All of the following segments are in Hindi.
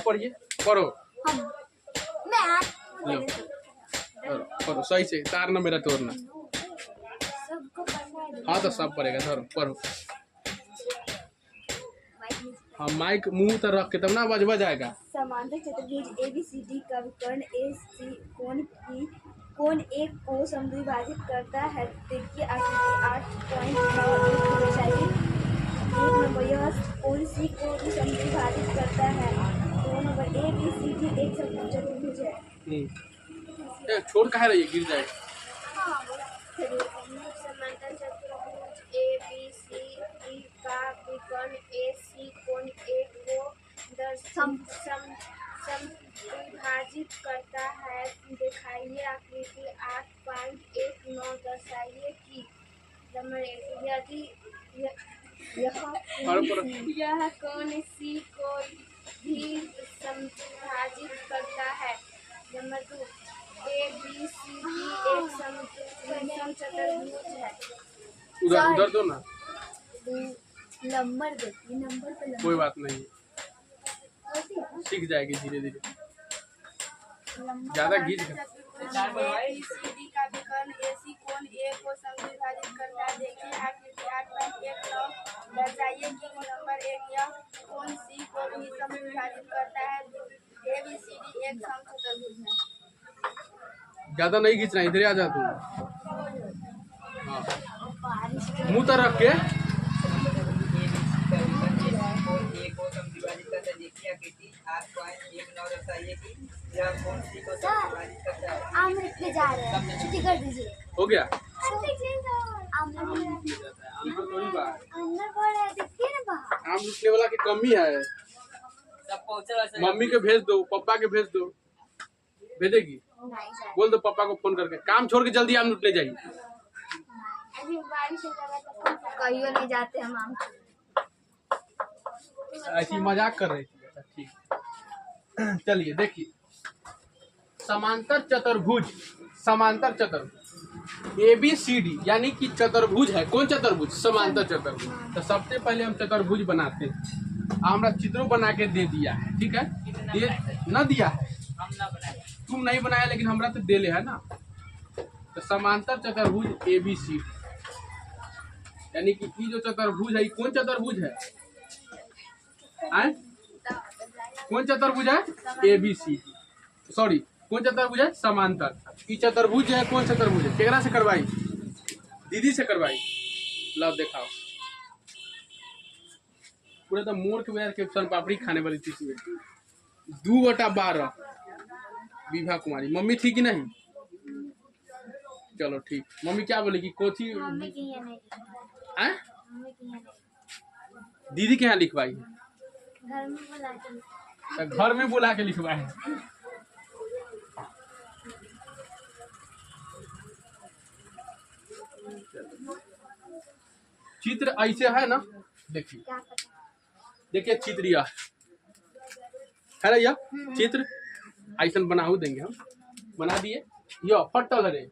पढ़िए, पढ़ो। मैं पढ़ो सही से, तार ना मेरा तोड़ना। सबको पढ़ना है। हाँ तो सब पढ़ेगा, धरो पढ़ो। हाँ माइक मुंह तर रख के तब ना आवाज बज जाएगा। समांतर चतुर्भुज ABCD का विकर्ण AC कोण एक को समद्विभाजित करता है। देखिए आकृति 8.9 दर्शाइए। 1 नंबर यह कोण C को भी समद्विभाजित करता है। 2 नंबर ABCD एक समद्विभाजित चतुर्भुज है। छोड़ कहा रही है, गिर जाएगा। समांतर चतुर्भुज ABCD का विकर्ण AC कोण एक को समद्विभाजित करता है। दिखाइए आकृति 8.19 दर्शाइए कि यदि यह कोण C को भी समद्विभाजित करता है। नंबर 2 ABCD एक समचतुर्भुज है। उधर दो ना, नंबर देखिए, नंबर पे कोई बात नहीं, सीख जाएगी धीरे धीरे। ज्यादा गीत ABCD का विकर्ण AC कोण A को समद्विभाजित करता है। देखिए आकृति 8.19 दर्शाइए कि नंबर 1 यह कोण C को भी समद्विभाजित करता है। ABCD एक समचतुर्भुज है। ज्यादा नहीं खींचना, इधर आ जा तू। मुंह तर रख के। अमृत ले जा रहे हैं, छुट्टी कर दीजिए। हो गया। अंदर देखिए ना बाहर। आम लुटने वाला की कमी है। मम्मी के भेज दो, पापा के भेज दो। भेजेगी? बोल दो पापा को फोन करके, काम छोड़ के जल्दी आम लुटने जाइए। अभी बारिश हो जाएगा तो कहीं नहीं जाते हम आम। ऐसी मजाक कर रही थी। ठीक, चलिए देखिए, समांतर चतुर्भुज ABCD यानी कि चतुर्भुज है। कौन चतुर्भुज? समांतर चतुर्भुज। तो सबसे पहले हम चतुर्भुज बनाते हैं। हमरा चित्रों बना के दे दिया है, ठीक है? दे न दिया है, तुम नहीं बनाया, लेकिन हमरा तो दे ले है ना। तो समांतर चतुर्भुज ABCD यानी कि ये जो चतुर्भुज है, कौन चतुर्भुज है? कौन चतुर्भुज है? ABCD। सॉरी, कौन चतुर्भुज है? समांतर। ये चतुर्भुज है, कौन चतुर्भुज है? केकरा से करवाई? दीदी से करवाई। लो दिखाओ, पूरे तो मोर के बगैर के सन पापड़ी खाने वाली थी। 2/12 विभा कुमारी। मम्मी ठीक ही नहीं? चलो ठीक। मम्मी क्या बोलेगी? कोची दीदी के यहाँ लिखवाई है? घर में बुला के लिखवाए है। चित्र ऐसे है ना, देखिए चित्र यह है ना, चित्र ऐसा बनाऊ देंगे हम। बना दिए। यो पट्टल रे,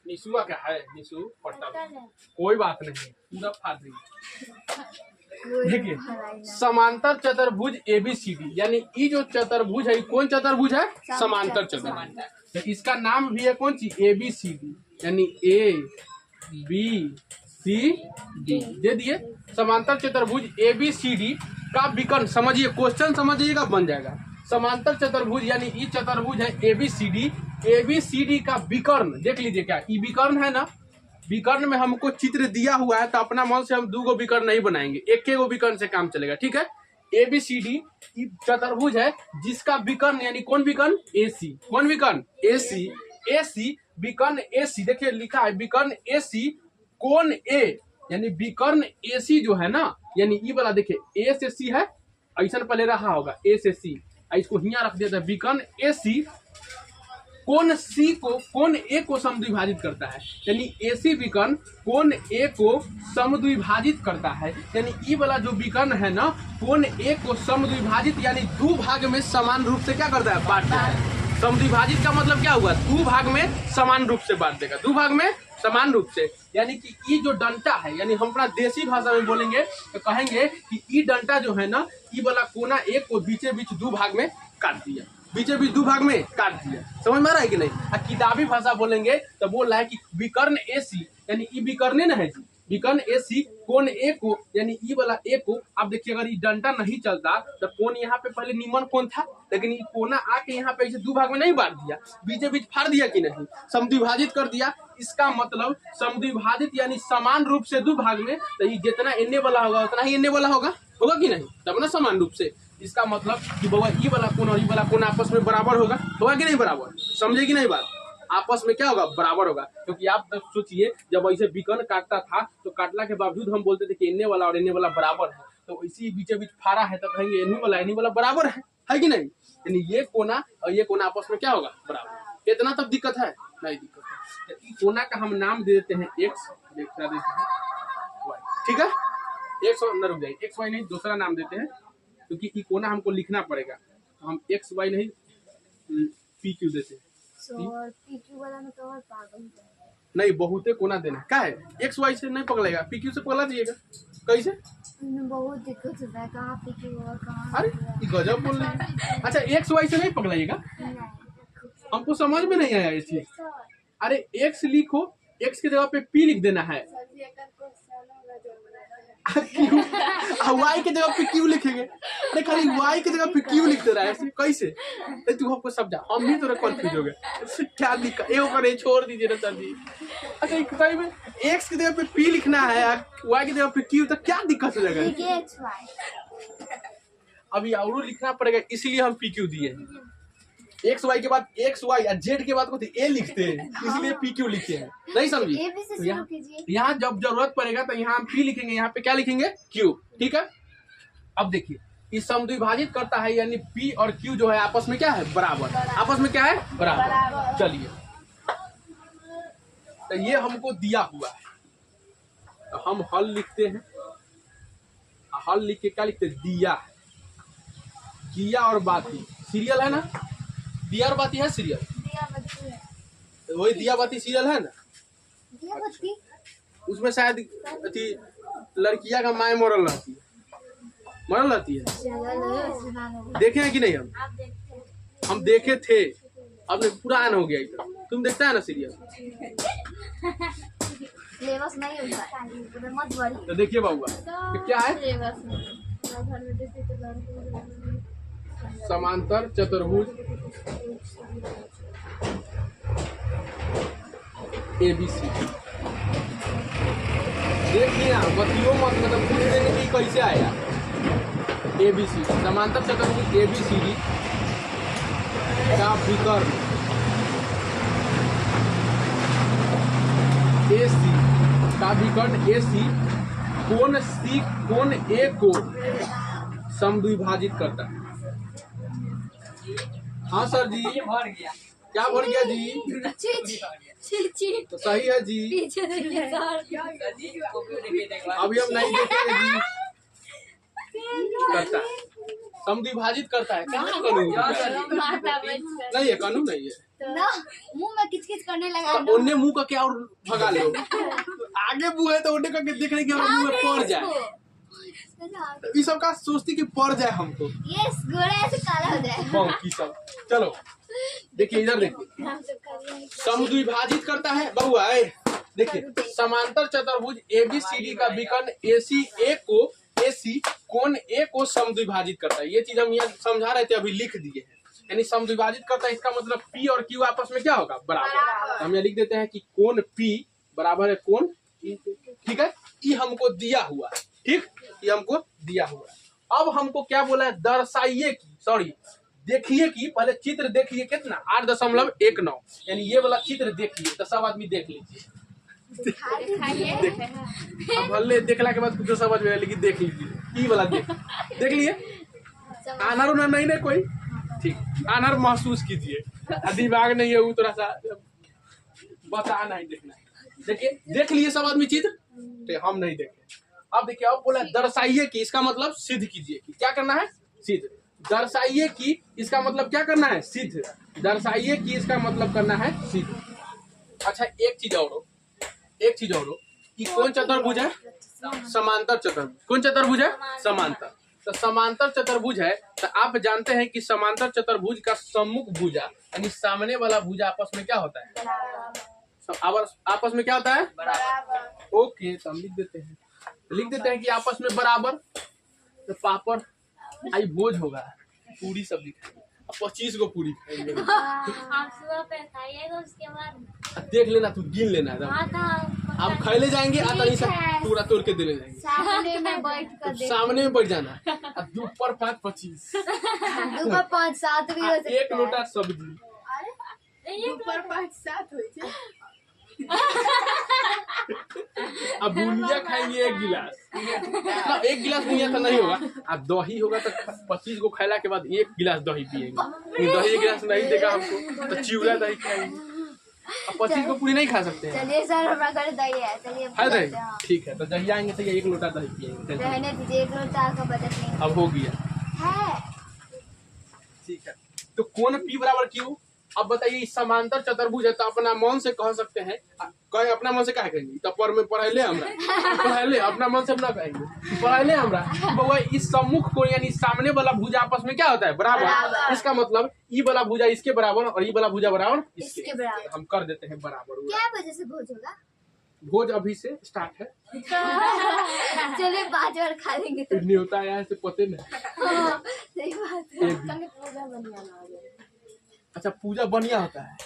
निशुआ का है, निशु पट्टल। कोई बात नहीं, पूरा फाड़ देंगे। देखिए, समांतर चतुर्भुज ABCD यानी ये जो चतुर्भुज है, कौन चतुर्भुज है? समांतर चतुर्भुज। तो इसका नाम भी है कौन सी? ABCD यानी ABCD दे दिए। समांतर चतुर्भुज ABCD का विकर्ण समझिए, क्वेश्चन समझिएगा, बन जाएगा। समांतर चतुर्भुज यानी ये चतुर्भुज है ABCD का विकर्ण देख लीजिए। क्या ये विकर्ण है ना? विकर्ण में हमको चित्र दिया हुआ है, तो अपना मन से हम 2 विकर्ण नहीं बनाएंगे, एक विकर्ण से काम चलेगा, ठीक है? ABCD चतुर्भुज है जिसका विकर्ण यानी कौन विकर्ण? AC। कौन विकर्ण? AC विकर्ण AC। देखिए लिखा है विकर्ण AC कोण A यानी विकर्ण AC जो है ना, यानी ये वाला देखिए A से C है, ऐसा पहले रहा होगा A से C, इसको हिया रख दिया था। विकर्ण AC कोण C को, कोण A को समद्विभाजित करता है, यानी AC विकर्ण कोण A को समद्विभाजित करता है। यानी ये वाला जो विकर्ण है ना, कोण A को समद्विभाजित यानी 2 भाग में समान रूप से क्या करता है? बांटता है। समद्विभाजित का मतलब क्या हुआ? 2 भाग में समान रूप से बांट देगा। 2 भाग में समान रूप से, यानी कि ई जो डंटा है, यानी हम अपना देसी भाषा में बोलेंगे तो कहेंगे कि ई डंटा जो है ना, ई वाला कोना एक को बीचे बीच दो भाग में काट दिया, बीचे बीच दो भाग में काट दिया। समझ में आ रहा है कि नहीं? किताबी भाषा बोलेंगे तो बोल रहा है कि विकर्ण एसी, यानी ई विकर्ण ना है जी, विकर्ण एसी कोण ए को, यानी ई वाला ए को। आप देखिए अगर ये डंटा नहीं चलता तो कोण यहाँ पे पहले निमन कोण था, लेकिन ये कोना आके यहाँ पे इसे दो भाग में नहीं बांट दिया, बीचे बीच फाड़ दिया कि नहीं, समद्विभाजित कर दिया। इसका मतलब समद्विभाजित यानी समान रूप से दो भाग में, तो ये जितना एने वाला होगा उतना ही एने वाला होगा कि नहीं, तब ना समान रूप से। इसका मतलब कि बाबा ई वाला कोण और ई वाला कोण आपस में बराबर होगा कि नहीं बराबर, समझे कि नहीं बात? आपस में क्या होगा? बराबर होगा। क्योंकि आप सोचिए जब ऐसे विकर्ण काटता था तो काटला के बावजूद हम बोलते थे कि एने वाला और एने वाला बराबर है, तो इसी बीचे बीच फाड़ा है तो कहेंगे एनी वाला बराबर है कि नहीं? यानी ये कोना और ये कोना आपस में क्या होगा? बराबर। इतना तब दिक्कत है? नहीं दिक्कत है। तो कोना का हम नाम दे देते हैं एक्स, देते हैं वाई, ठीक है? एक्स और रुक जाइए, एक्स वाई नहीं दूसरा नाम देते हैं, क्योंकि ये कोना हमको लिखना पड़ेगा, तो हम एक्स वाई नहीं पी क्यू देते हैं। पीक्यू वाला में तो और पागल हो जाएगा। नहीं, बहुते कोना देना क्या है, एक्स वाई से नहीं पकड़ेगा, पीक्यू से पकड़ा दिएगा। कैसे? बहुत दिक्कत होता है, कहाँ पीक्यू और कहाँ। अरे ये गजब बोल रहे हैं। अच्छा, एक्स वाई से नहीं पकड़ाइएगा, हमको समझ में नहीं आया ये चीज। अरे एक्स लिखो, एक्स की जगह पे पी लिख देना है, क्यों? वाई की जगह पे क्यों लिखेंगे? अरे खाली वाई की जगह पे क्यों लिख दे रहा है ऐसे? कैसे? तू हमको समझा, हम भी थोड़ा कंफ्यूज हो गए। क्या दिक्कत ए करे, छोड़ दीजिए ना सर जी। अच्छा एक सही में एक्स की जगह पे पी लिखना है, वाई की जगह पे क्यू, तो क्या दिक्कत हो जाएगा? अभी और लिखना पड़ेगा, इसलिए हम पी क्यू दिए। एक्स वाई के बाद एक्स वाई और जेड के बाद ए लिखते हैं, इसलिए पी क्यू लिखे हैं। नहीं समझी? यहाँ जब जरूरत पड़ेगा तो यहाँ हम पी लिखेंगे, यहाँ पे क्या लिखेंगे? क्यू। ठीक है? अब देखिए इस समद्विभाजित करता है, यानी पी और क्यू जो है आपस में क्या है? बराबर। आपस में क्या है? बराबर। चलिए तो ये हमको दिया हुआ है, तो हम हल लिखते हैं। हल लिख के क्या लिखते हैं? दिया। किया और बाती सीरियल है ना, दिया और बाती है सीरियल, वही दिया बाती सीरियल है ना। उसमें शायद अथी लड़कियां का माए मरल रहती है, देखे हैं कि नहीं? हम देखे थे, अब पुरान हो गया इतना। तुम देखता है ना सीरियल? तो देखिए बाबूआ तो क्या है? समांतर चतुर्भुज ABC। देखिए ना, बतियो मत, मतलब पूछ देंगे कि कैसे आया। ABC समांतर चतुर्भुज ABCD का विकर्ण AC का विकर्ण AC कोण C कोण A को समद्विभाजित करता है। हाँ सर जी, भर गया। क्या भर गया जी? तो सही है जी, अभी हम नहीं देखेंगे जी। करता है, समद्विभाजित करता है। कहाँ कानून नहीं है? कानून नहीं है। मुंह में किच-किच करने लगा, तो उन्ने मुंह का क्या और भगा लो। आगे मुंह है तो उन्ने का देख रहे कि हमारे मुंह में पड़ जाए, ये सब का सोचती कि पड़ जाए हमको, ये गोरा ऐसे काला हो जाए की सब। चलो देखिए इधर देखिए, समद्विभाजित करता है बहुआ। देखिए समांतर चतुर्भुज ABCD का विकर्ण AC कोण A को समद्विभाजित करता है। ये चीज हम यहाँ समझा रहे थे, अभी लिख दिए हैं। यानी समद्विभाजित करता है, इसका मतलब P और Q आपस में क्या होगा? बराबर। तो हम यहाँ लिख देते हैं कि कोण P बराबर है कोण Q। ठीक है? ये हमको दिया हुआ है। ठीक, ये हमको दिया हुआ है। अब हमको क्या बोला है? दर्शाइए की, सॉरी देखिए कि, पहले चित्र देखिए कितना 8.19, यानी ये वाला चित्र देखिए, तो सब आदमी देख लीजिए। अब भले देखला के बाद कुछ समझ में, लेकिन देख लीजिए, ये वाला देख लिए। आनर उनर नहीं ना कोई? ठीक, आनर महसूस कीजिए, दिमाग नहीं है वो थोड़ा सा बता नहीं देखना। देखिए देख लिए सब आदमी चित्र, तो हम नहीं देखे। अब देखिए अब बोला दर्शाइए कि, इसका मतलब सिद्ध कीजिए कि। क्या करना है? सिद्ध। दर्शाइए कि इसका मतलब क्या करना है? सिद्ध। दर्शाइए कि इसका मतलब करना है सिद्ध। अच्छा एक चीज और, एक चीज और हो कि कौन चतुर्भुज है? समांतर चतुर्भुज। कौन चतुर्भुज है? समांतर। तो समांतर चतुर्भुज है तो आप जानते हैं कि समांतर चतुर्भुज का सम्मुख भुजा यानी सामने वाला भुजा आपस में क्या होता है? आपस में क्या होता है? बराबर। ओके, तो हम लिख देते हैं कि आपस में बराबर। तो पापड़ आई भोज होगा, पूरी सब्जी खाएंगे, 25 को पूरी खाएंगे। आप सुबह पे खाइएगा उसके बाद देख लेना, तू गिन लेना एकदम। अब खाए जाएंगे तनी से पूरा तोड़ के दे ले जाएंगे। सामने में बैठ कर तो सामने में बैठ जाना। अब ऊपर 5-25 ऊपर 5-7 भी हो सकता है। एक लोटा सब्जी। ऊपर 5-7 हो जाए। अब बुनिया खाएंगे 1 गिलास। ना 1 गिलास बुनिया तो नहीं होगा। अब दही होगा तो 25 को खाने के बाद 1 गिलास दही पिएंगे। दही 1 गिलास नहीं देगा हमको तो चिवड़ा दही खाएंगे। अब 25 को पूरी नहीं खा सकते हैं। चलिए सर, हमारा घर दही है, चलिए है दही? ठीक है, तो दही आएंगे तो 1 लोटा दही पिएंगे। रहने दीजिए, 1 लोटा का बजट नहीं अब हो गया। है। ठीक है, तो कोण P बराबर Q। अब बताइए समांतर चतुर्भुज है तो अपना मन से कह सकते हैं। कहे अपना मन से क्या कहेंगे? तो पर में पढ़ाई हमरा अपना मन से अपना कहेंगे पढ़ाई हमरा बउआ। इस सम्मुख कोण यानी सामने वाला भुजा आपस में क्या होता है? बराबर। इसका मतलब ई वाला भुजा इसके बराबर और ई वाला भुजा बराबर इसके बराबर। हम कर देते हैं बराबर। क्या वजह से भोज होगा? भोज अभी से स्टार्ट है। चलिए 5 बार खा लेंगे तो। नहीं होता है ऐसे पते नहीं। हाँ, सही बात है। एक दिन। अच्छा, पूजा बढ़िया होता है।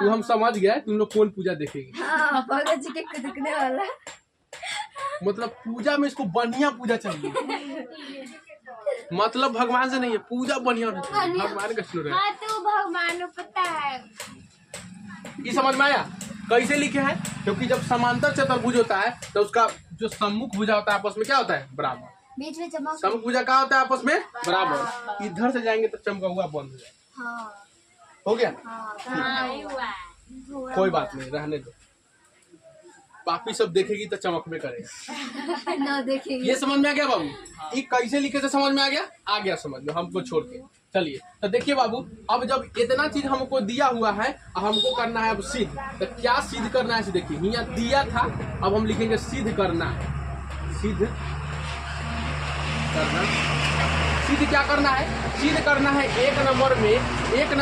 तो हम समझ गए तुम लोग कौन पूजा देखेंगे। हाँ, भगत जी के कुदकने वाला। मतलब पूजा में इसको बढ़िया पूजा चाहिए। मतलब भगवान से नहीं है, पूजा बढ़िया होना चाहिए। भगवान का सुन रहे हाँ तो भगवान को पता है। ये समझ में आया कैसे लिखे हैं? क्योंकि जब समांतर चतुर्भुज होता है तो उसका जो सम्मुख भुजा होता है आपस में क्या होता है? बराबर। बीच में चमक। सम्मुख भुजा क्या होता है? आपस में बराबर। इधर से जाएंगे तो चमका हुआ बंद हो जाएगा। हाँ हो गया? हाँ ये हुआ है। कोई बात नहीं, रहने दो। पापी सब देखेगी तो चमक में करेगा। ना देखेंगे। ये समझ में आ गया बाबू? ये कैसे लिखे थे समझ में आ गया? आ गया समझ में, हमको छोड़ के। चलिए तो देखिए बाबू, अब जब इतना चीज हमको दिया हुआ है हमको करना है अब सिद्ध। तो क्या सिद्ध करना है? देखिए यहाँ दिया था, अब हम लिखेंगे सिद्ध करना है। सिद्ध करना, सिद्ध क्या करना है? सिद्ध करना है 1 नंबर में 1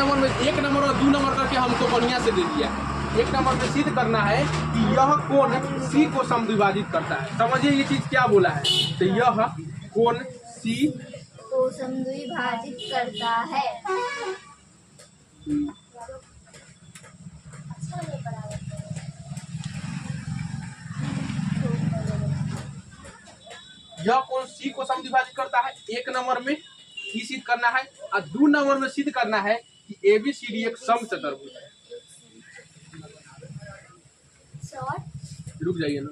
नंबर और 2 नंबर करके हमको बढ़िया से दे दिया। 1 नंबर में सिद्ध करना है कि यह कोण C को समद्विभाजित करता है। समझिए ये चीज क्या बोला है? तो यह कोण C को समद्विभाजित करता है। यह कोण C को समद्विभाजित करता है। 1 नंबर में ये सिद्ध करना है और 2 नंबर में सिद्ध करना है कि ABCD एक समचतुर्भुज है। रुक जाइए ना,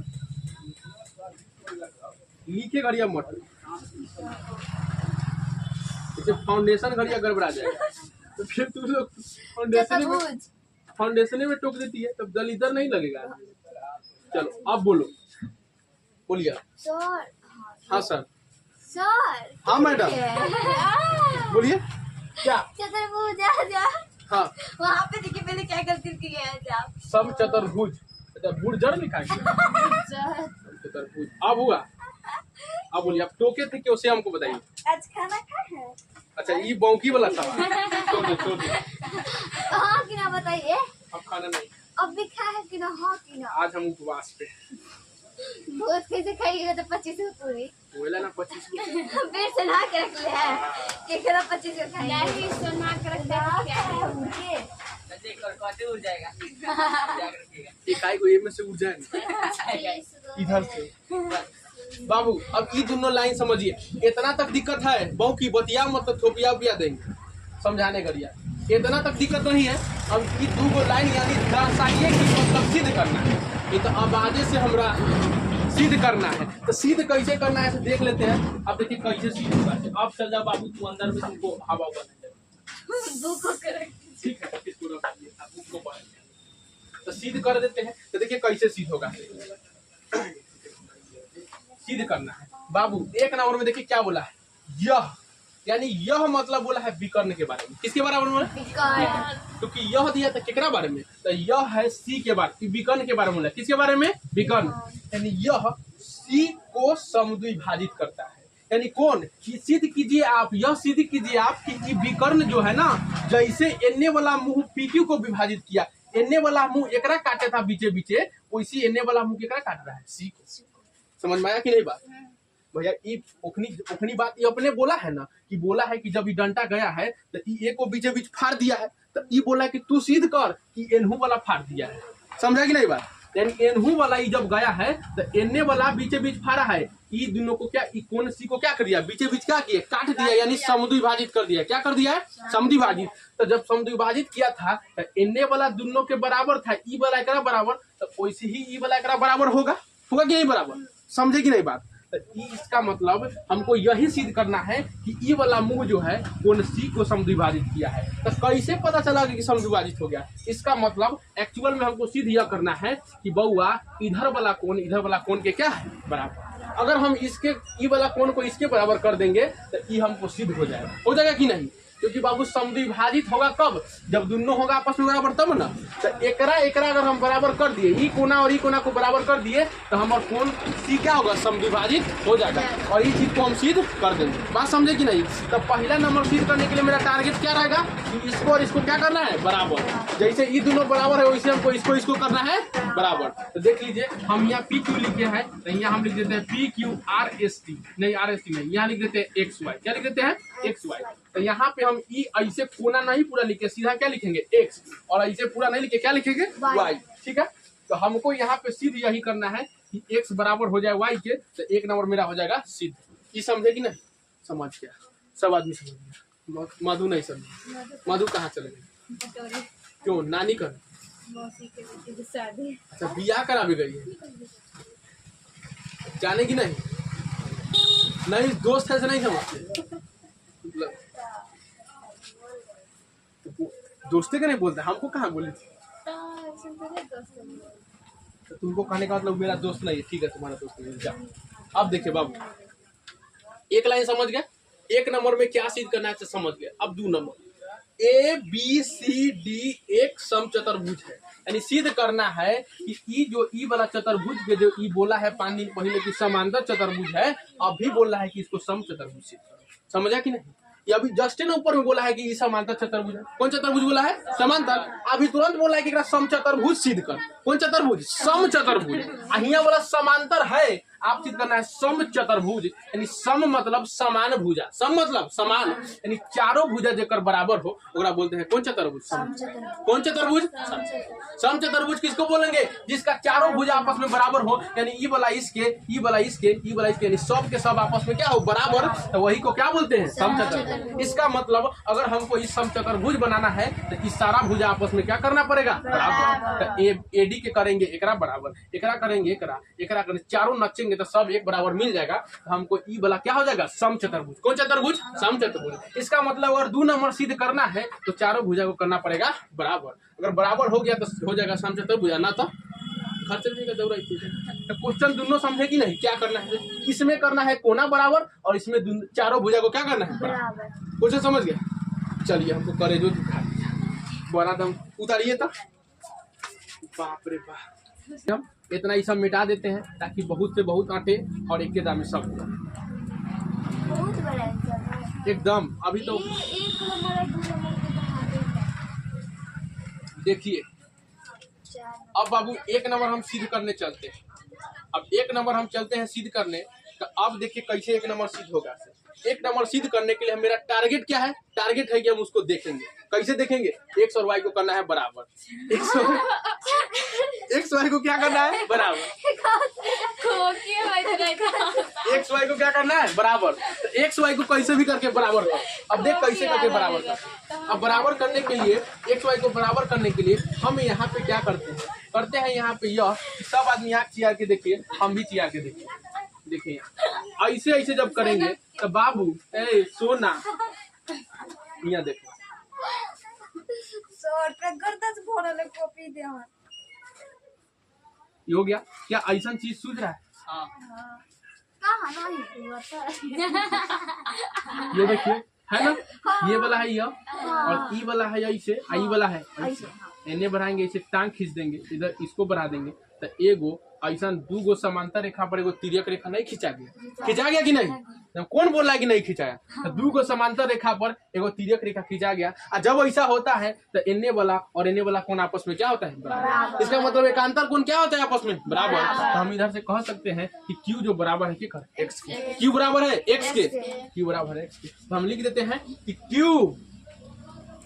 नीचे घड़िया मत, इसे फाउंडेशन घड़िया गड़बड़ा जाएगा तो फिर तुम लोग फाउंडेशन में टोक देती है तब दल इधर नहीं लगेगा। चलो अब बोलो, बोलिए। सर। हाँ सर। सर। हाँ मैडम, बोलिए क्या? चतुर्भुज आ जा। हाँ, वहाँ पे देखिए मैंने क्या गलती की है आप। समचतुर्भुज। बुढ़ जड़ लिखा है चतुर्भुज। अब हुआ, अब बोलिए, अब टोके थे क्यों से हमको बताइए। आज खाना खाए हैं? अच्छा ये बौकी वाला सवाल छोड़ दो। हाँ कि ना बताइए। अब खाना नहीं, अब भी खाए है कि ना? हाँ कि ना? आज हम उपवास पे। भोज कैसे खाइएगा? तो 25 को पूरी बोला ना 25 को। फिर सुना के रख ले है कि केरा 25 को खाएंगे। नहीं सुना कर इकाई को ये में से उड़ जाए इधर से। बाबू अब ये दोनों लाइन समझिए, इतना तक दिक्कत है बहु की बतिया मतलब थोपिया उपिया देंगे समझाने करिए, इतना तक दिक्कत नहीं है। अब ये 2 लाइन यानी दर्शाइए कि मतलब सिद्ध करना है। ये तो अब आगे से हमरा सिद्ध करना है, तो सिद्ध कैसे करना है देख लेते हैं। अब देखिए कैसे सिद्ध होगा। अब चल जा बाबू तू अंदर में, तुमको हवा ठीक है, इसको रख दिए, अब उसको तो सिद्ध कर देते हैं। तो देखिए कैसे सिद्ध होगा। सिद्ध करना है बाबू। 1 नंबर में देखिए क्या बोला है, यह यानी यह मतलब बोला है विकर्ण के बारे में। किसके बारे में बोला? क्योंकि यह दिया था केकरा बारे में, तो यह है सी के बारे, विकर्ण के बारे में बोला। किसके बारे में? विकर्ण। यानी यह सी को समद्विभाजित करता है। यानी कौन? सिद्ध कीजिए आप, यह सिद्ध कीजिए आप कि विकर्ण जो है ना, जैसे एने वाला मुंह पीक्यू को विभाजित किया, एने वाला मुंह एकरा काटे था बीचे बीचे, वैसी एने वाला मुंह केकरा काट रहा है? सी को। समझ में आया कि नहीं बात? भैया ई ओखनी बात ये अपने बोला है ना, कि बोला है कि जब ये डंटा गया है तो ई एक को बीचे बीच फाड़ दिया है, तो ई बोला है कि तू सिद्ध कर कि एनहू वाला फाड़ दिया है। समझा कि नहीं बात? यानी एनहू वाला ई जब गया है तो एने वाला बीचे बीच फाड़ा है, ई दोनों को क्या, ई कोन सी को क्या कर दिया? बीचे बीच क्या किया? काट दिया, यानी समद्विभाजित कर दिया। क्या कर दिया है? समद्विभाजित। तो जब समद्विभाजित किया था तो एने वाला दोनों के बराबर था, ई वाला एकरा बराबर, तो वैसे ही ई वाला एकरा बराबर होगा कि नहीं बराबर? समझे कि नहीं बात? तो इसका मतलब हमको यही सिद्ध करना है कि ई वाला मुंह जो है कोन सी को समद्विभाजित किया है। तो कैसे पता चला कि समद्विभाजित हो गया? इसका मतलब एक्चुअल में हमको सिद्ध यह करना है कि बउआ इधर वाला कोण के क्या है? बराबर। अगर हम इसके ई वाला कोण को इसके बराबर कर देंगे तो ई हमको सिद्ध हो जाएगा कि नहीं? क्योंकि बाबू समद्विभाजित होगा कब? जब दोनों होगा आपस में बराबर, तब ना। तो एकरा अगर हम बराबर कर दिए, ई कोना और ई कोना को बराबर कर दिए, तो हमारा कोण सी क्या होगा? समद्विभाजित हो जाएगा, और इस चीज को हम सिद्ध कर देंगे। बात समझे कि नहीं? तो पहला नंबर सिद्ध करने के लिए मेरा टारगेट क्या रहेगा कि इसको और इसको क्या करना है? बराबर। जैसे ये दोनों बराबर है वैसे हमको इसको करना है बराबर। तो देख लीजिए, हम यहाँ पी क्यू लिखे हैं, तो यहाँ हम लिख देते हैं P Q R S T, नहीं आर एस टी नहीं, यहाँ लिख देते हैं एक्स वाई। क्या लिख देते हैं? X Y. तो यहाँ पे हम ई ऐसे कोना नहीं पूरा लिखे, सीधा क्या लिखेंगे? एक्स, और ऐसे पूरा नहीं लिखे, क्या लिखेंगे? वाई। ठीक है, तो हमको यहाँ पे सिद्ध यही करना है कि एक्स बराबर हो जाए वाई के, तो एक नंबर मेरा हो जाएगा सिद्ध। ये समझे कि नहीं? समझ गया, सब आदमी समझ गया। मधु नहीं समझे। मधु कहाँ चले गए? क्यों? नानी कर? अच्छा, बियाह करा भी गई है, जाने की नहीं? नहीं, दोस्त है से नहीं समझते, दोस्ते का नहीं बोलते, हमको कहाँ बोली थी? तो तुमको कहने का मतलब मेरा दोस्त नहीं है, ठीक है तुम्हारा दोस्त नहीं है, जा। अब देखिए बाबू, एक लाइन समझ गए? एक नंबर में क्या सिद्ध करना है समझ गए। अब 2 number, A B C D एक समचतुर्भुज है, यानी सिद्ध करना है कि ई जो ई वाला चतुर्भुज के जो ई बोला है पानी पहले की समांतर चतुर्भुज है, अभी बोला है कि इसको समचतुर्भुज सिद्ध करो। समझा कि नहीं? ये अभी जस्ट ने ऊपर में बोला है कि समांतर चतुर्भुज है। कौन चतुर्भुज बोला है? समांतर। अभी तुरंत बोला है कि समचतुर्भुज सिद्ध कर। कौन चतुर्भुज? समचतुर्भुज। यहाँ वाला समांतर है, आप सिद्ध करना है समचतुर्भुज, यानी सम मतलब समान भुजा, सम मतलब समान, यानी चारों भुजा जेकर बराबर हो ओकरा बोलते हैं कौन चतुर्भुज? कौन चतुर्भुज? समचतुर्भुज किसको बोलेंगे? जिसका चारों भुजा आपस में बराबर हो, यानी ई वाला इसके, ई वाला इसके, ई वाला इसके, यानी सब के सब आपस में क्या हो? बराबर, तो वही को क्या बोलते हैं? समचतुर्भुज। इसका मतलब अगर हमको इस समचतुर्भुज बनाना है तो इस सारा भुजा आपस में क्या करना पड़ेगा? बराबर। तो एडी के करेंगे एकरा बराबर, एकरा करेंगे एकरा, एकरा करेंगे, चारों नचेंगे तो सब एक बराबर मिल जाएगा, तो हमको ई वाला क्या हो जाएगा? समचतुर्भुज। कौन चतुर्भुज? समचतुर्भुज। इसका मतलब अगर 2 नंबर सिद्ध करना है तो चारों भुजा को करना पड़ेगा बराबर। अगर बराबर हो गया तो हो जाएगा समचतुर्भुज, ना तो घर चलने का जरूरत है। तो क्वेश्चन दोनों समझे कि नहीं? क्या करना है? इसमें करना है कोना बराबर, और इसमें चारों भुजा को क्या करना है? बराबर। क्वेश्चन समझ गया? चलिए हमको करे जो दिखा दिया, बड़ा दम उतारिए तो। बाप रे बाप, हम इतना ही सब मिटा देते हैं ताकि बहुत से बहुत आटे और एक के दाम में सब बहुत बड़ा है एकदम। अभी तो एक नंबर है, 2 नंबर के बना देगा। देखिए, अब बाबू एक नंबर हम सिद्ध करने चलते हैं। अब एक नंबर हम चलते हैं सिद्ध करने, तो अब देखिए कैसे एक नंबर सिद्ध होगा। एक नंबर सिद्ध करने के लिए मेरा टारगेट क्या है? टारगेट है कि हम उसको देखेंगे। कैसे देखेंगे? एक्स और वाई को करना है बराबर। एक्स वाई को क्या करना है? बराबर। एक्स वाई को क्या करना है? बराबर। तो एक्स वाई को कैसे भी करके बराबर कर। अब देख कैसे करके बराबर कर। अब बराबर करने के लिए, एक्स वाई को बराबर करने के लिए हम यहाँ पे क्या करते हैं यहाँ पे यह सब आदमी आँख चिया के देखिए, हम भी चिया के देखिए। देखिए ऐसे ऐसे जब करेंगे तो बाबू ए सोना, यहाँ देखो ये हो गया क्या? ऐसा चीज सूझ रहा है? हाँ। ये देखिए है ना, ये वाला है यह, और ई वाला है ऐसे, ई वाला है ऐसे, इन्हें बढ़ाएंगे इसे टांग खींच देंगे, इधर इसको बढ़ा देंगे तो एगो ऐसा दू गो समांतर रेखा पर एगो तिर्यक रेखा नहीं खिंचा गया कि नहीं? कौन बोल रहा है कि नहीं खिंचाया? तो दू गो समांतर रेखा पर एगो तिर्यक रेखा खिंचा गया, और जब ऐसा होता है तो इन्ने वाला और इन्ने वाला कोण आपस में क्या होता है? बराबर। इसका मतलब एकांतर कोण क्या होता है आपस में? बराबर। तो हम इधर से कह सकते हैं कि Q जो बराबर है एक्स के, Q बराबर है एक्स के, Q बराबर है एक्स के। तो हम लिख देते हैं कि Q,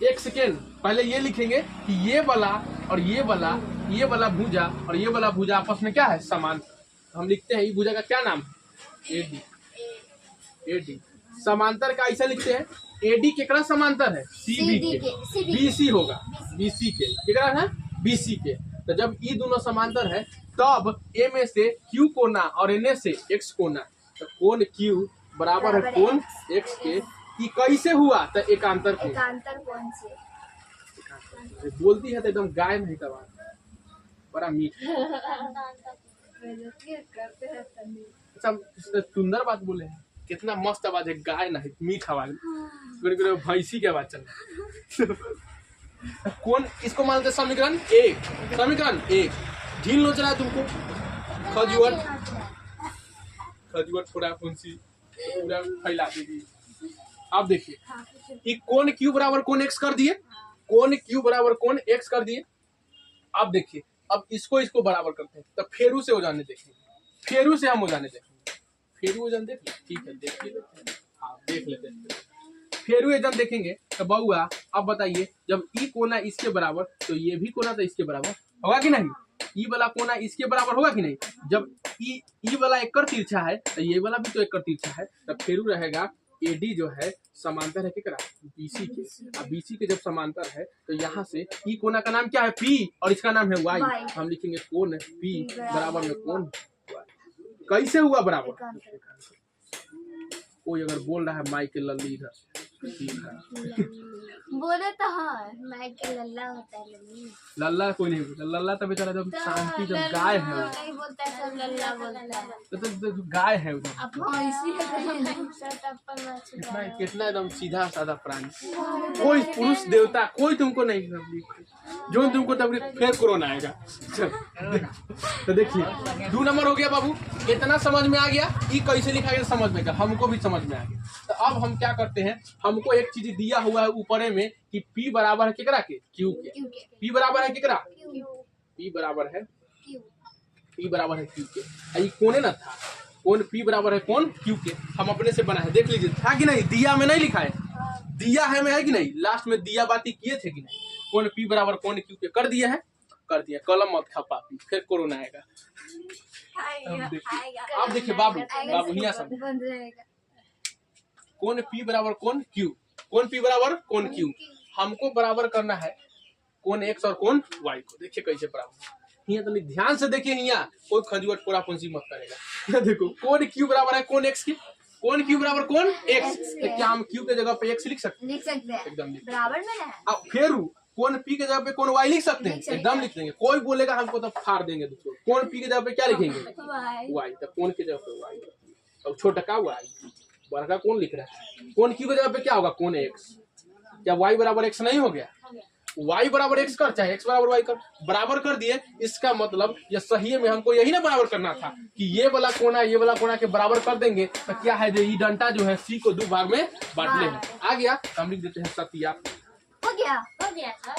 एक सेकेंड पहले ये लिखेंगे कि ये वाला और ये वाला भुजा और ये वाला भुजा आपस में क्या है? समान। हम लिखते हैं ये भुजा का क्या नाम है? एडी। एडी समांतर का ऐसा लिखते हैं, एडी केकरा समांतर है? सीबी के। बीसी होगा, बीसी के केकरा है? बीसी के। तो जब ये दोनों समांतर है तब ए में से क्यू कोना और एन से एक्स कोना, तो कोण क्यू बराबर है कोण एक्स के। कि कैसे हुआ? तो एकांतर कोण से। बोलती है तो एकदम गाय नहीं का बात, बड़ा मीठ। अच्छा सुंदर बात बोले हैं, कितना मस्त आवाज है, गाय नहीं मीठ आवाज, भैंसी की आवाज चल रहा। कौन इसको मानते? समीकरण एक ढील नोच रहा है तुमको, खजूर थोड़ा फुंसी पूरा फैला देगी। अब देखिए कि कोण क्यू बराबर कोण एक्स कर दिए, कोण क्यू बराबर कोण एक्स कर दिए। अब देखिए, अब इसको बराबर करते हैं तो फेरू से हो जाने देखेंगे, फेरू से हम हो जाने देखेंगे, फेरू हो जाने देख, ठीक है देखिए, हाँ देख लेते हैं। फेरू एजन देखेंगे तो बउआ अब बताइए, जब ई कोना इसके बराबर तो ये भी कोना तो इसके बराबर होगा कि नहीं? ई वाला कोना इसके बराबर होगा कि नहीं? जब ई वाला एक तिरछा है तो ये वाला भी तो एक तिरछा है, तब फेरू रहेगा एडी जो है समांतर है किकरा? बीसी के। अब बीसी के जब समांतर है तो यहाँ से ई कोना का नाम क्या है? पी, और इसका नाम है वाई। हम लिखेंगे कोण पी बराबर में कोण वाई। कैसे हुआ बराबर? कोई अगर बोल रहा है माई के लल्ली इधर बोले तो हाँ माइक के लल्ला होता है लल्ला कोई नहीं बोलता, लल्ला तो बेचारा जब शांति जब गाय है नहीं बोलता है, सब लल्ला बोलता है। तो गाय है उधर, कितना एकदम सीधा साधा प्राणी, कोई पुरुष देवता कोई तुमको नहीं, जो तुमको तब फिर कोरोना आएगा। तो देखिए 2 नंबर हो गया बाबू, इतना समझ में आ गया कि कैसे लिखा गया, समझ में गया, हमको भी समझ में आ गया। तो अब हम क्या करते हैं, हमको एक चीज दिया हुआ है ऊपर में कि P बराबर है किकरा के? Q के। P बराबर है किकरा? P बराबर है Q के। ये कोने ना था, कोण P बराबर है कोण Q के, हम अपने से बनाए, देख लीजिए था कि नहीं? दिया में नहीं लिखा है, दिया है में है कि नहीं? लास्ट में दिया बाती किए थे कि नहीं? कोण P बराबर कोण Q के कर दिया है, कर दिया। कलम मत खा पापी, फिर कोरोना आएगा। अब देखिए बाबू यहाँ सब कोण P बराबर कोण Q, कोण P बराबर कोण Q, हमको बराबर करना है कोण X और कोण Y को। देखिए कैसे बराबर, यहाँ तो ध्यान से देखिए, यहाँ कोई खजुआट पूरा फुंसी मत करेगा। देखो कोण Q बराबर है कोण X के, कोण Q बराबर कोण X, तो क्या हम Q के जगह पे X लिख सकते हैं? एकदम बराबर में है। अब फिर कोण P के जगह पे कोण Y लिख सकते हैं? एकदम लिख देंगे। कोई बोलेगा हमको तो फाड़ देंगे दूसरों। कोण P के जगह पे क्या लिखेंगे? Y। तो कोण के जगह पे Y, अब छोटा का Y, बड़ा कौन लिख रहा है? कोण Q के जगह पे क्या होगा? कोण X। क्या Y बराबर X नहीं हो गया? Y बराबर X कर, चाहे X बराबर Y कर, बराबर कर दिए। इसका मतलब ये सही में हमको यही ना बराबर करना था कि ये वाला कोना के बराबर कर देंगे तो क्या है, जो ये डंटा जो है C को 2 भाग में बांटने हैं। आ गया तो हम लिख देते हैं सत्या। हो गया सर।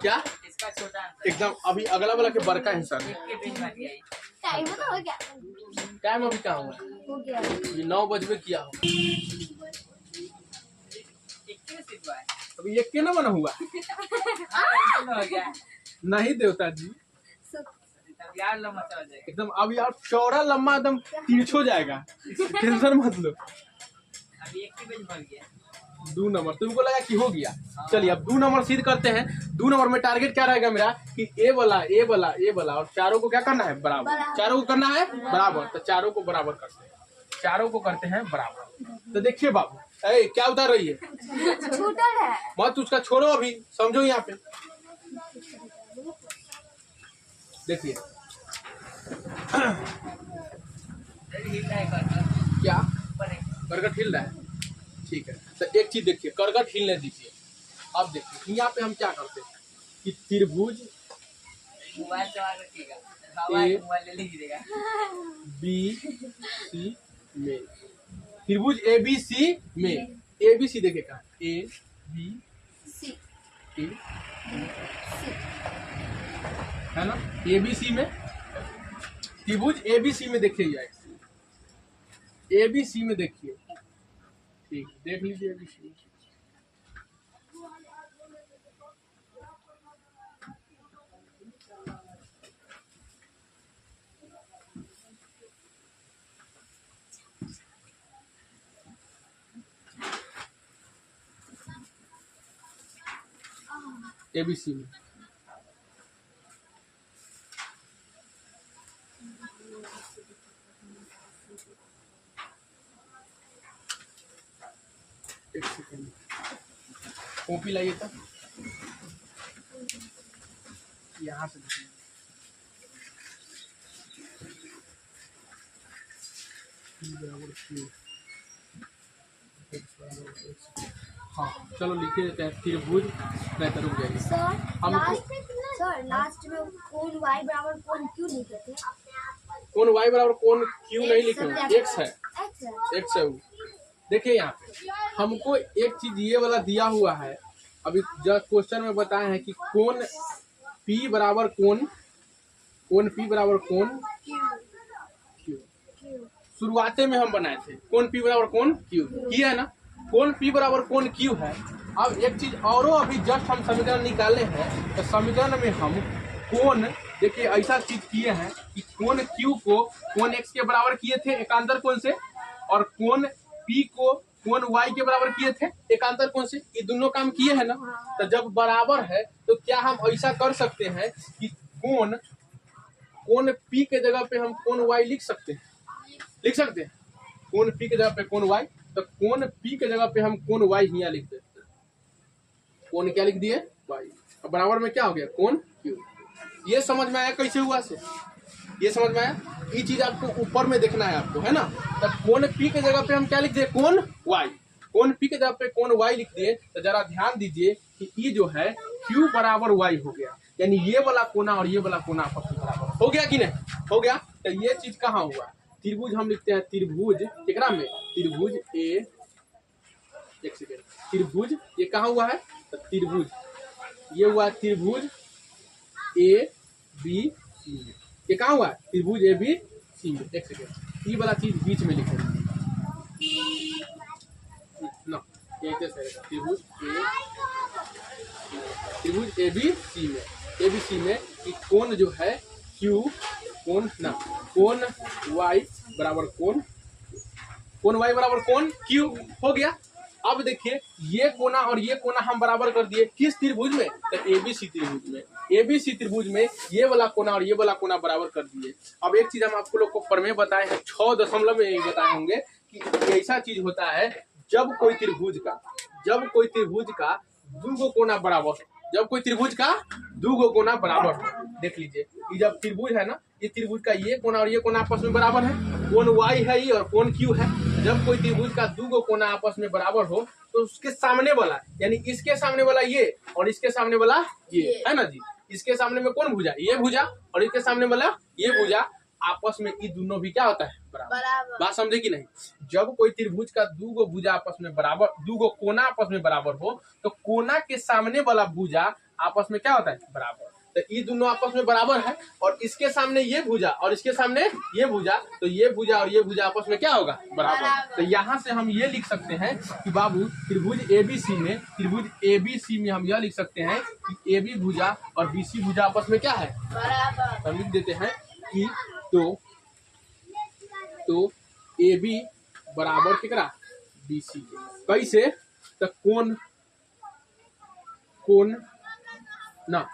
क्या एकदम अभी अगला वाला के बड़का है सर। टाइम तो हो गया, टाइम अभी क्या हुआ? हो गया। ये 9 बजे किया हो, अभी एक के ना बना हुआ नहीं देवता जी, एकदम अभी आप चौड़ा लम्बा एकदम तिरछो जाएगा, टेंशन मत लो। 2 नंबर तुमको लगा कि हो गया, चलिए अब 2 नंबर सिद्ध करते हैं। 2 नंबर में टारगेट क्या रहेगा मेरा कि ए वाला और चारों को क्या करना है? बराबर। चारों को करना है बराबर, तो चारों को बराबर करते हैं, चारों को करते हैं बराबर। तो देखिए बाबू क्या उतार रही है? छूटल है, मत उसका छोड़ो, अभी समझो यहाँ पे देखिए क्या करगट हिल रहा है, ठीक है। तो एक चीज देखिए, करगट हिलने दीजिए। अब देखिए यहाँ पे हम क्या करते हैं कि त्रिभुज बी सी में, त्रिभुज ए बी सी में, ए बी सी देखे कहा, ए बी सी ए है ना, ए बी सी में, त्रिभुज ए बी सी में देखिए, ए बी सी में देखिए, ठीक, देख लीजिए ए बी सी। एबीसी में एक सेकंड, कॉपी लाइए तब, यहाँ से देखिए। हाँ चलो लिखे देते हैं त्रिभुज, नहीं तो रुक जाइए। सर लास्ट में कोण y बराबर कोण q लिखे थे। कोण y बराबर कोण q नहीं लिखे, x है, x है। देखिए यहाँ पे हमको एक चीज ये वाला दिया हुआ है, अभी जब क्वेश्चन में बताए हैं कि कोण p बराबर कोण p बराबर कोण q। शुरुआते में हम बनाए थे कोण p बराबर कोण q, किया है ना, कोण p बराबर कोण q है। अब एक चीज और अभी जस्ट हम समीकरण निकाले हैं, तो समीकरण में हम कोण, देखिए ऐसा चीज किए हैं कि कोण q को कोण x के बराबर किए थे एकांतर कोण से, और कोण p को कोण y के बराबर किए थे एकांतर कोण से, ये दोनों काम किए हैं ना। तो जब बराबर है तो क्या हम ऐसा कर सकते हैं कि कोण p के जगह पे हम कोण y लिख सकते हैं, कोण p के जगह पे कोण y, तो कोण p के जगह पे हम कोण y यहाँ लिख देते हैं, कोण क्या लिख दिए y, अब बराबर में क्या हो गया कोण q। ये समझ में आया कैसे हुआ से, ये समझ में आया, ये चीज आपको ऊपर में देखना है आपको, है ना। तो कोण p के जगह पे हम क्या लिख दिए कोण y, कोण p के जगह पे कोण y लिख दिए। तो जरा ध्यान दीजिए कि ये जो है q बराबर y हो गया, यानी ये वाला कोना और ये वाला कोना आपस में बराबर हो गया कि नहीं हो गया। तो ये चीज कहाँ हुआ, त्रिभुज हम लिखते हैं त्रिभुज केकरा में, त्रिभुज ए, एक सेकेंड, त्रिभुज ये कहाँ हुआ है, तो त्रिभुज ये हुआ त्रिभुज ए बी सी में, ये कहाँ हुआ है त्रिभुज ए बी सी में। एक सेकेंड, ये वाला चीज बीच में लिखे ना, त्रिभुज ए बी सी में, ए बी सी में कि कोण जो है क्यू, कोण ना कोण y बराबर कोण y बराबर कोण q हो गया। अब देखिए ये कोना और ये कोना हम बराबर कर दिए किस त्रिभुज में, तो एबीसी त्रिभुज में, एबीसी त्रिभुज में ये वाला कोना और ये वाला कोना बराबर कर दिए। अब एक चीज हम आपको लोग को प्रमेय बताए हैं 6 दशमलव में बताए होंगे कि ऐसा चीज होता है जब कोई त्रिभुज का दो गो कोना बराबर, जब कोई त्रिभुज का दो गो कोना बराबर हो, देख लीजिए ये जब त्रिभुज है ना, ये त्रिभुज का ये कोना और ये कोना आपस में बराबर है, कोण y है ये और कोण q है। जब कोई त्रिभुज का दो गो कोना आपस में बराबर हो तो उसके सामने वाला, यानी इसके सामने वाला ये और इसके सामने वाला ये, है ना जी, इसके सामने में कौन भुजा, ये भुजा, और इसके सामने वाला ये भुजा, आपस में ये दोनों भी क्या होता है बराबर। बात समझे कि नहीं, जब कोई त्रिभुज का दो गो भुजा आपस में बराबर, दो गो कोना आपस में बराबर हो तो कोना के सामने वाला भुजा आपस में क्या होता है बराबर। तो ये दोनों आपस में बराबर है, और इसके सामने ये भुजा और इसके सामने ये भुजा, तो ये भुजा और ये भुजा आपस में क्या होगा बराबर। तो यहाँ से हम ये लिख सकते हैं कि बाबू त्रिभुज एबीसी में, त्रिभुज एबीसी में हम यह लिख सकते हैं कि एबी भुजा और बीसी भुजा आपस में क्या है बराबर। हम लिख देते हैं कि तो AB बराबर कितना BC के, कैसे, तो कोण ना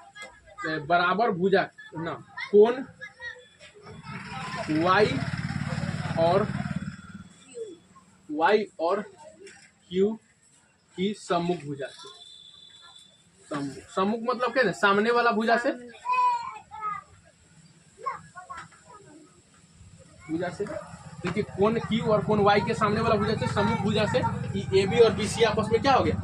बराबर भुजा ना कोण Y और Q की सम्मुख भुजा से, सम्मुख मतलब क्या है, सामने वाला भुजा से देखिए कोण Q और कोण Y के सामने वाला भुजा से सम्मुख भुजा से कि AB और BC आपस में क्या हो गया,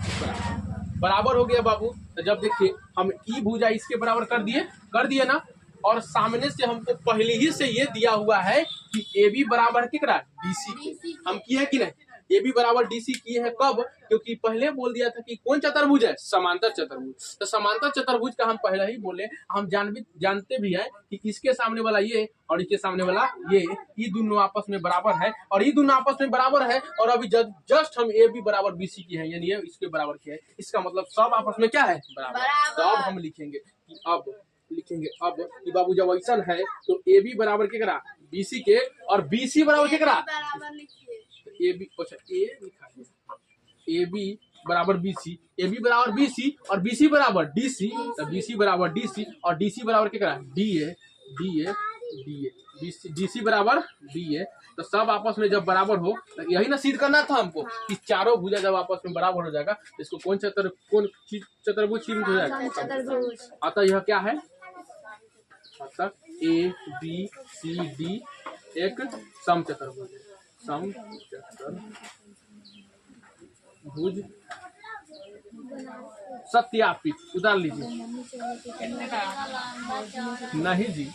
बराबर हो गया बाबू। तो जब देखिए हम ई भुजा इसके बराबर कर दिए ना, और सामने से हमको पहले ही से ये दिया हुआ है कि AB बराबर कितना DC के, हम किए हैं कि नहीं, AB बराबर DC किए हैं। कब? क्योंकि पहले बोल दिया था कि कौन चतुर्भुज है, समांतर चतुर्भुज। तो समांतर चतुर्भुज का हम पहले ही बोले, हम जानते भी हैं कि इसके सामने वाला ये और इसके सामने वाला ये दोनों आपस में बराबर है, और ये दोनों आपस में बराबर है। और अभी जस्ट हम AB बराबर BC की है, यानी ये इसके बराबर की है। इसका मतलब सब आपस में क्या है, बराबर। तो अब हम लिखेंगे कि बाबू जब ऐसा है तो AB बराबर क्या करा, BC के, और BC बराबर क्या करा, AB, अच्छा A लिखा है, AB बराबर BC, AB बराबर BC और BC बराबर DC, तो BC बराबर DC और DC बराबर क्या करा, DA, DC बराबर DA। तो सब आपस में जब बराबर हो, तो यही ना सिद्ध करना था हमको कि चारों भुजा जब आपस में बराबर हो जाएगा तो इसको कौन चतुर्भुज चिन्ह हो जाएगा। अतः यह क्या है, अतः ABCD एक समचतुर्भुज, समचतुर्भुज सत्यापित। उतार लीजिए। नहीं जी,